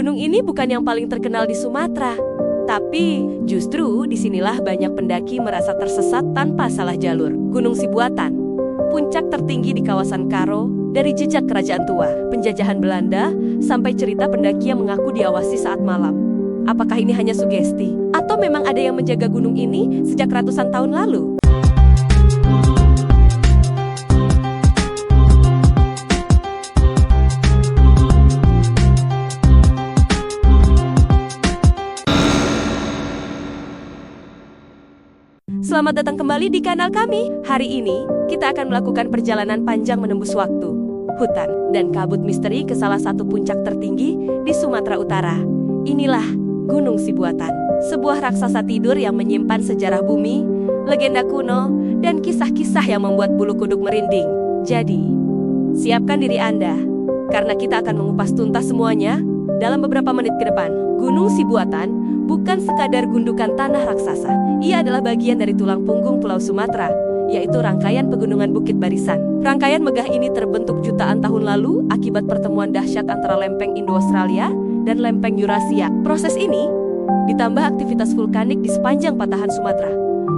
Gunung ini bukan yang paling terkenal di Sumatera. Tapi, justru disinilah banyak pendaki merasa tersesat tanpa salah jalur. Gunung Sibuatan, puncak tertinggi di kawasan Karo, dari jejak kerajaan tua, penjajahan Belanda, sampai cerita pendaki yang mengaku diawasi saat malam. Apakah ini hanya sugesti? Atau memang ada yang menjaga gunung ini sejak ratusan tahun lalu? Selamat datang kembali di kanal kami. Hari ini, kita akan melakukan perjalanan panjang menembus waktu, hutan, dan kabut misteri ke salah satu puncak tertinggi di Sumatera Utara. Inilah Gunung Sibuatan, sebuah raksasa tidur yang menyimpan sejarah bumi, legenda kuno, dan kisah-kisah yang membuat bulu kuduk merinding. Jadi, siapkan diri Anda, karena kita akan mengupas tuntas semuanya dalam beberapa menit ke depan. Gunung Sibuatan bukan sekadar gundukan tanah raksasa. Ia adalah bagian dari tulang punggung Pulau Sumatera, yaitu rangkaian pegunungan Bukit Barisan. Rangkaian megah ini terbentuk jutaan tahun lalu akibat pertemuan dahsyat antara lempeng Indo-Australia dan lempeng Eurasia. Proses ini ditambah aktivitas vulkanik di sepanjang patahan Sumatera,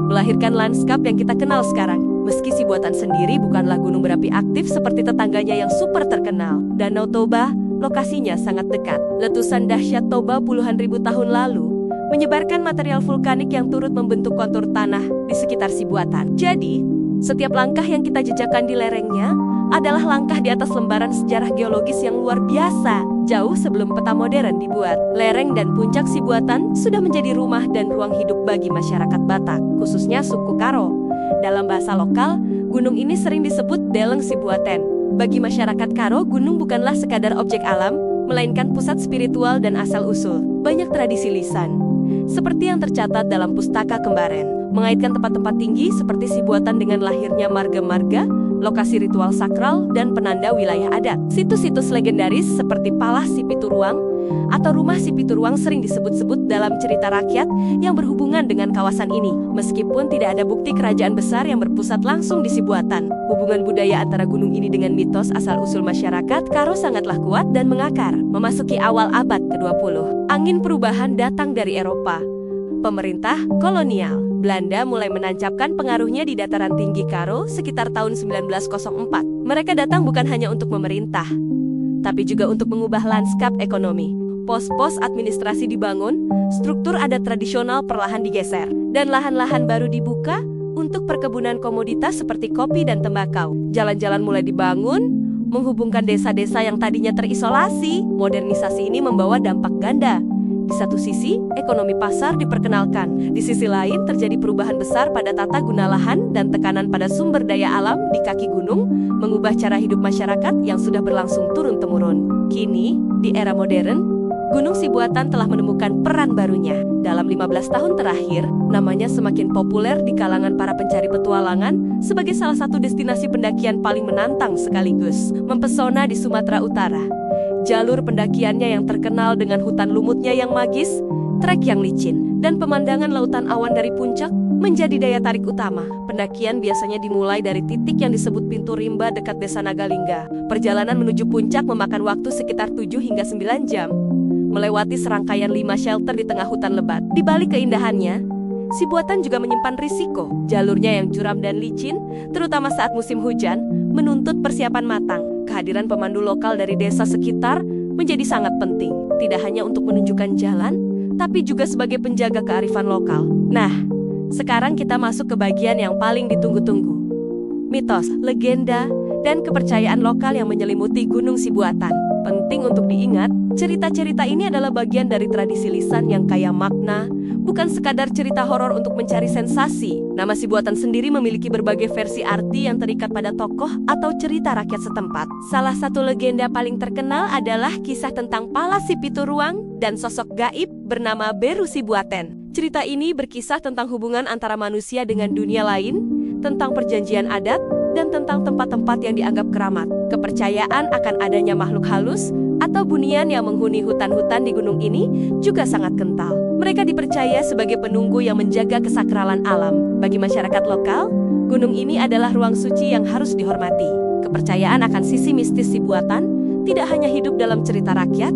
melahirkan lanskap yang kita kenal sekarang. Meski Sibuatan sendiri bukanlah gunung berapi aktif seperti tetangganya yang super terkenal, Danau Toba, lokasinya sangat dekat. Letusan dahsyat Toba puluhan ribu tahun lalu menyebarkan material vulkanik yang turut membentuk kontur tanah di sekitar Sibuatan. Jadi, setiap langkah yang kita jejakkan di lerengnya adalah langkah di atas lembaran sejarah geologis yang luar biasa. Jauh sebelum peta modern dibuat, lereng dan puncak Sibuatan sudah menjadi rumah dan ruang hidup bagi masyarakat Batak, khususnya suku Karo. Dalam bahasa lokal, gunung ini sering disebut Deleng Sibuaten. Bagi masyarakat Karo, gunung bukanlah sekadar objek alam, melainkan pusat spiritual dan asal-usul banyak tradisi lisan, seperti yang tercatat dalam Pustaka Kembaren, mengaitkan tempat-tempat tinggi seperti Sibuatan dengan lahirnya marga-marga, lokasi ritual sakral, dan penanda wilayah adat. Situs-situs legendaris seperti Palas Sipituruang atau Rumah Sipituruang sering disebut-sebut dalam cerita rakyat yang berhubungan dengan kawasan ini. Meskipun tidak ada bukti kerajaan besar yang berpusat langsung di Sibuatan, hubungan budaya antara gunung ini dengan mitos asal-usul masyarakat Karo sangatlah kuat dan mengakar. Memasuki awal abad ke-20, angin perubahan datang dari Eropa. Pemerintah kolonial Belanda mulai menancapkan pengaruhnya di dataran tinggi Karo sekitar tahun 1904. Mereka datang bukan hanya untuk memerintah, tapi juga untuk mengubah lanskap ekonomi. Pos-pos administrasi dibangun, struktur adat tradisional perlahan digeser, dan lahan-lahan baru dibuka untuk perkebunan komoditas seperti kopi dan tembakau. Jalan-jalan mulai dibangun, menghubungkan desa-desa yang tadinya terisolasi. Modernisasi ini membawa dampak ganda. Di satu sisi, ekonomi pasar diperkenalkan. Di sisi lain, terjadi perubahan besar pada tata guna lahan dan tekanan pada sumber daya alam di kaki gunung, mengubah cara hidup masyarakat yang sudah berlangsung turun-temurun. Kini, di era modern, Gunung Sibuatan telah menemukan peran barunya. Dalam 15 tahun terakhir, namanya semakin populer di kalangan para pencari petualangan sebagai salah satu destinasi pendakian paling menantang sekaligus mempesona di Sumatera Utara. Jalur pendakiannya yang terkenal dengan hutan lumutnya yang magis, trek yang licin, dan pemandangan lautan awan dari puncak menjadi daya tarik utama. Pendakian biasanya dimulai dari titik yang disebut Pintu Rimba dekat Desa Nagalingga. Perjalanan menuju puncak memakan waktu sekitar 7 hingga 9 jam, melewati serangkaian 5 shelter di tengah hutan lebat. Di balik keindahannya, Sibuatan juga menyimpan risiko. Jalurnya yang curam dan licin, terutama saat musim hujan, menuntut persiapan matang. Kehadiran pemandu lokal dari desa sekitar menjadi sangat penting, tidak hanya untuk menunjukkan jalan, tapi juga sebagai penjaga kearifan lokal. Nah, sekarang kita masuk ke bagian yang paling ditunggu-tunggu. Mitos, legenda, dan kepercayaan lokal yang menyelimuti Gunung Sibuatan. Penting untuk diingat, cerita-cerita ini adalah bagian dari tradisi lisan yang kaya makna, bukan sekadar cerita horor untuk mencari sensasi. Nama Sibuatan sendiri memiliki berbagai versi arti yang terikat pada tokoh atau cerita rakyat setempat. Salah satu legenda paling terkenal adalah kisah tentang Palas Sipituruang dan sosok gaib bernama Beru Sibuaten. Cerita ini berkisah tentang hubungan antara manusia dengan dunia lain, tentang perjanjian adat, dan tentang tempat-tempat yang dianggap keramat. Kepercayaan akan adanya makhluk halus atau bunian yang menghuni hutan-hutan di gunung ini juga sangat kental. Mereka dipercaya sebagai penunggu yang menjaga kesakralan alam. Bagi masyarakat lokal, gunung ini adalah ruang suci yang harus dihormati. Kepercayaan akan sisi mistis Sibuatan tidak hanya hidup dalam cerita rakyat,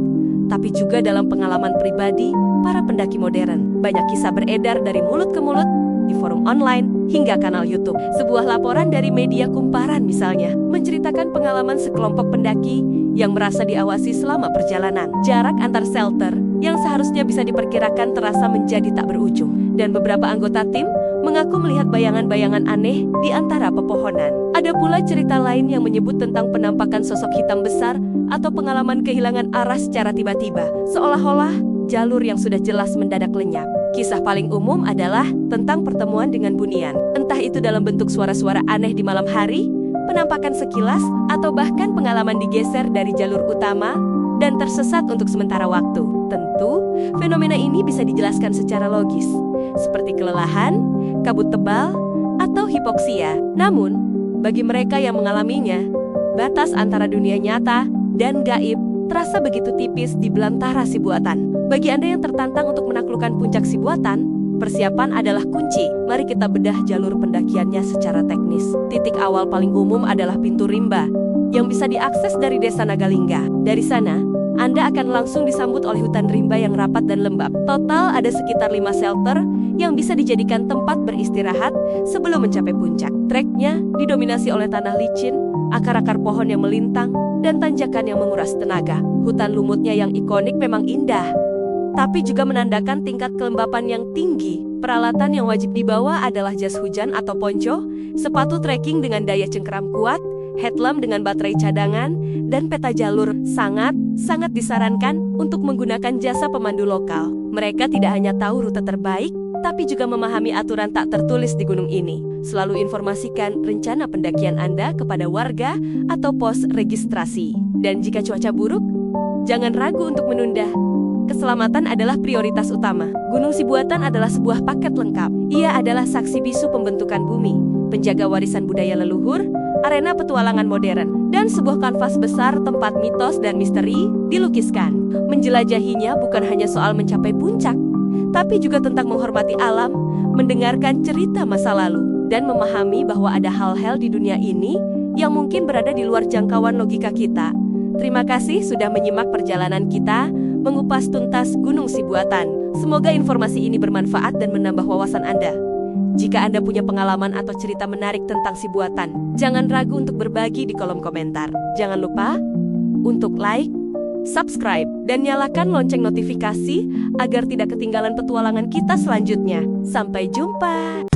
tapi juga dalam pengalaman pribadi para pendaki modern. Banyak kisah beredar dari mulut ke mulut, di forum online, hingga kanal YouTube. Sebuah laporan dari media kumparan misalnya, menceritakan pengalaman sekelompok pendaki yang merasa diawasi selama perjalanan. Jarak antar shelter yang seharusnya bisa diperkirakan terasa menjadi tak berujung. Dan beberapa anggota tim mengaku melihat bayangan-bayangan aneh di antara pepohonan. Ada pula cerita lain yang menyebut tentang penampakan sosok hitam besar atau pengalaman kehilangan arah secara tiba-tiba, seolah-olah jalur yang sudah jelas mendadak lenyap. Kisah paling umum adalah tentang pertemuan dengan bunian. Entah itu dalam bentuk suara-suara aneh di malam hari, penampakan sekilas, atau bahkan pengalaman digeser dari jalur utama dan tersesat untuk sementara waktu. Tentu, fenomena ini bisa dijelaskan secara logis, seperti kelelahan, kabut tebal, atau hipoksia. Namun, bagi mereka yang mengalaminya, batas antara dunia nyata dan gaib terasa begitu tipis di belantara si buatan. Bagi Anda yang tertantang untuk menaklukkan puncak si buatan, persiapan adalah kunci. Mari kita bedah jalur pendakiannya secara teknis. Titik awal paling umum adalah pintu rimba, yang bisa diakses dari desa Nagalingga. Dari sana, Anda akan langsung disambut oleh hutan rimba yang rapat dan lembab. Total ada sekitar 5 shelter yang bisa dijadikan tempat beristirahat sebelum mencapai puncak. Treknya didominasi oleh tanah licin, akar-akar pohon yang melintang, dan tanjakan yang menguras tenaga. Hutan lumutnya yang ikonik memang indah, tapi juga menandakan tingkat kelembapan yang tinggi. Peralatan yang wajib dibawa adalah jas hujan atau ponco, sepatu trekking dengan daya cengkeram kuat, headlamp dengan baterai cadangan, dan peta jalur. Sangat disarankan untuk menggunakan jasa pemandu lokal. Mereka tidak hanya tahu rute terbaik, tapi juga memahami aturan tak tertulis di gunung ini. Selalu informasikan rencana pendakian Anda kepada warga atau pos registrasi. Dan jika cuaca buruk, jangan ragu untuk menunda. Keselamatan adalah prioritas utama. Gunung Sibuatan adalah sebuah paket lengkap. Ia adalah saksi bisu pembentukan bumi, penjaga warisan budaya leluhur, arena petualangan modern, dan sebuah kanvas besar tempat mitos dan misteri dilukiskan. Menjelajahinya bukan hanya soal mencapai puncak, tapi juga tentang menghormati alam, mendengarkan cerita masa lalu, dan memahami bahwa ada hal-hal di dunia ini yang mungkin berada di luar jangkauan logika kita. Terima kasih sudah menyimak perjalanan kita mengupas tuntas Gunung Sibuatan. Semoga informasi ini bermanfaat dan menambah wawasan Anda. Jika Anda punya pengalaman atau cerita menarik tentang Sibuatan, jangan ragu untuk berbagi di kolom komentar. Jangan lupa untuk like, subscribe, dan nyalakan lonceng notifikasi agar tidak ketinggalan petualangan kita selanjutnya. Sampai jumpa!